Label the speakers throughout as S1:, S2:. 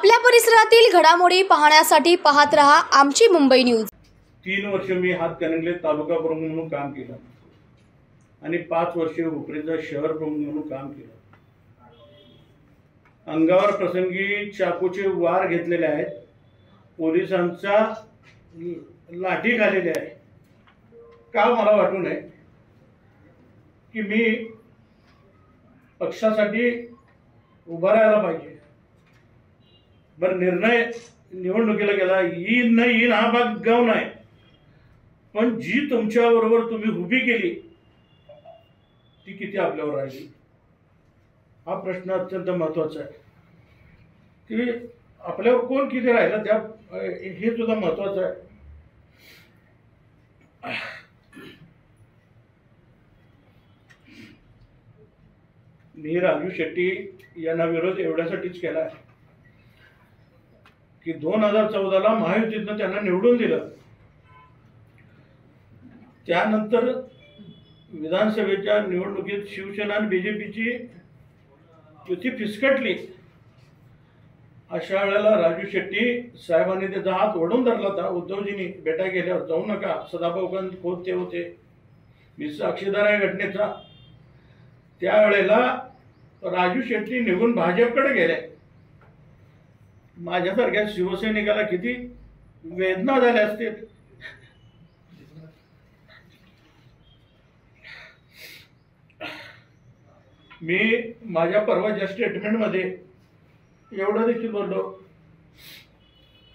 S1: आपल्या परिसरातील घडामोडी पाहण्यासाठी पाहत रहा आमची मुंबई न्यूज।
S2: 3 वर्ष मी हातकणंगले तालुका प्रमुख म्हणून काम केलं आणि 5 वर्ष उपरीचा शहर प्रमुख म्हणून काम केलं। अंगावर प्रसंगी चाकूचे वार घेतलेले आहेत, पोलिसांचा लाठी खाल्लेली आहे। का मला वाटू नये की मी पक्षासाठी उभा राहायला पाहिजे। बरं, निर्णय निवडणुकीला गेला, येईन नाही येईन हा भाग गौण आहे, पण जी तुमच्याबरोबर तुम्ही उभी केली ती किती आपल्यावर राहिली हा प्रश्न अत्यंत महत्त्वाचा आहे। की आपल्यावर कोण किती राहिलं त्या हे सुद्धा महत्त्वाचं आहे। मी राजू शेट्टी यांना विरोध एवढ्यासाठीच केला आहे की 2014ला महायुतीतनं त्यांना निवडून दिलं, त्यानंतर विधानसभेच्या निवडणुकीत शिवसेना आणि बीजेपीची युती फिसकटली। अशा वेळेला राजू शेट्टी साहेबांनी त्याचा हात ओढून धरला होता। उद्धवजींनी भेटायला गेल्यावर जाऊ नका, सदाभाऊ खोत ते होते, मी साक्षीदार आहे घटनेचा। त्यावेळेला राजू शेट्टी निघून भाजपकडे गेले। माझ्यासारख्या शिवसैनिकाला किती वेदना झाल्या असतील। मी माझ्या परवाच्या स्टेटमेंटमध्ये एवढं देखील बोललो,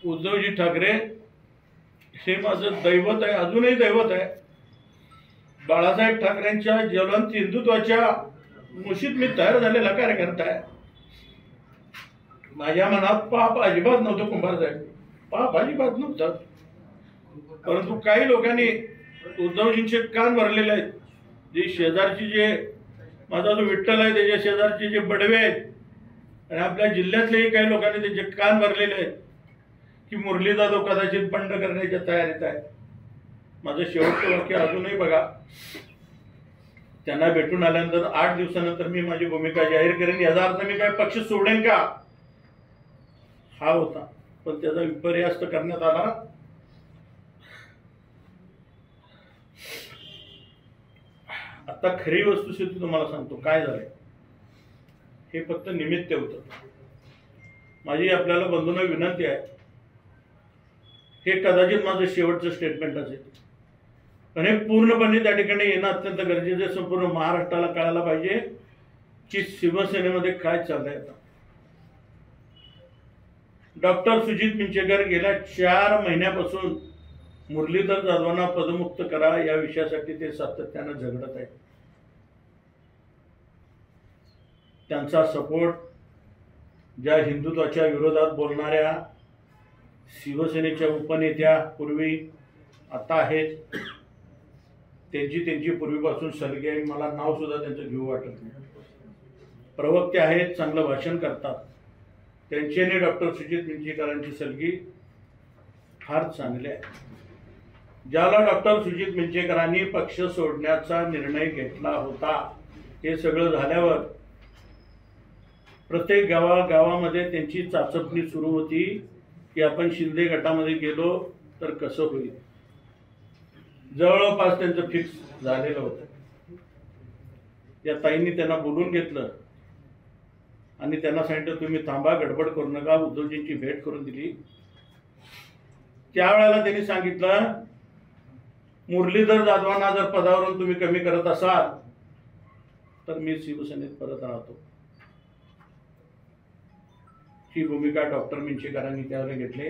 S2: उद्धवजी ठाकरे हे माझं दैवत आहे, अजूनही दैवत आहे। बाळासाहेब ठाकरेंच्या ज्वलंत हिंदुत्वाच्या मुशीत मी तयार झालेला कार्यकर्ता आहे। माझ्या मनात पाप अजिबात नव्हतं, कुंभारसाहेब पाप अजिबात नव्हतं, परंतु काही लोकांनी उद्धवजींचे कान भरलेले आहेत। जे शेजारची जे माझा जो विठ्ठल आहे त्याच्या शेजारचे जे बडवे आहेत आणि आपल्या जिल्ह्यातलेही काही लोकांनी त्याचे कान भरलेले आहेत की मुरली जाधव कदाचित बंड करण्याच्या तयारीत आहे। माझं शेवटचं वाक्य अजूनही बघा, त्यांना भेटून आल्यानंतर 8 दिवसानंतर मी माझी भूमिका जाहीर करेन। याचा अर्थ मी काय पक्ष सोडेन का हा होता, पण त्याचा विपर्यास्त करण्यात आला। आता खरी वस्तुस्थिती तुम्हाला सांगतो काय झालंय। हे फक्त निमित्त होतं। माझी आपल्याला बंधूंना विनंती आहे, हे कदाचित माझं शेवटचं स्टेटमेंट असेल, पण हे पूर्णपणे त्या ठिकाणी येणं अत्यंत गरजेचं आहे। संपूर्ण महाराष्ट्राला कळायला पाहिजे की शिवसेनेमध्ये काय चाललंय। आता डॉक्टर सुजित मिंचेकर गेल्या 4 महिन्यापासून मुरलीधर जाधवांना पदमुक्त करा या विषयासाठी ते सातत्यानं झगडत आहेत। त्यांचा सपोर्ट ज्या हिंदुत्वाच्या विरोधात बोलणाऱ्या शिवसेनेच्या उपनेत्या पूर्वी आता आहेत, त्यांची पूर्वीपासून सलगी आहे। मला नाव सुद्धा त्यांचं घेऊ वाटत नाही। प्रवक्ते आहेत, चांगलं भाषण करतात, त्यांची आणि डॉक्टर सुजित मिंचेकरांची सलगी फार चांगली आहे। ज्याला डॉक्टर सुजित मिंचेकरांनी पक्ष सोडण्याचा निर्णय घेतला होता, हे सगळं झाल्यावर प्रत्येक गावामध्ये त्यांची चाचपणी सुरू होती की आपण शिंदे गटामध्ये गेलो तर कसं होईल। जवळपास त्यांचं फिक्स झालेलं होतं। या ताईंनी त्यांना बोलून घेतलं आणि त्यांना सांगितलं तुम्ही थांबा, गडबड करू नका। उद्धवजींची भेट करून दिली। त्यावेळेला त्यांनी सांगितलं मुरलीधर जाधवांना जर पदावरून तुम्ही कमी करत असाल तर मी शिवसेनेत परत राहतो। ही भूमिका डॉक्टर मिंचेकरांनी त्यावेळेला घेतली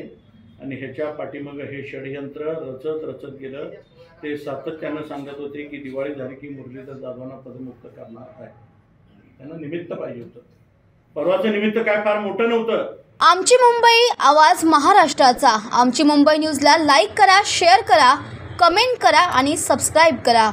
S2: आणि ह्याच्या पाठीमागे हे षडयंत्र रचत गेलं। ते सातत्यानं सांगत होते की दिवाळी झाली की मुरलीधर जाधवांना पदमुक्त करणार आहे। त्यांना निमित्त पाहिजे होतं। परवाचं निमित्त काय फार मोठं नव्हतं।
S1: आमची मुंबई, आवाज महाराष्ट्राचा। आमची मुंबई न्यूजला लाईक करा, शेअर करा, कमेंट करा आणि सबस्क्राईब करा।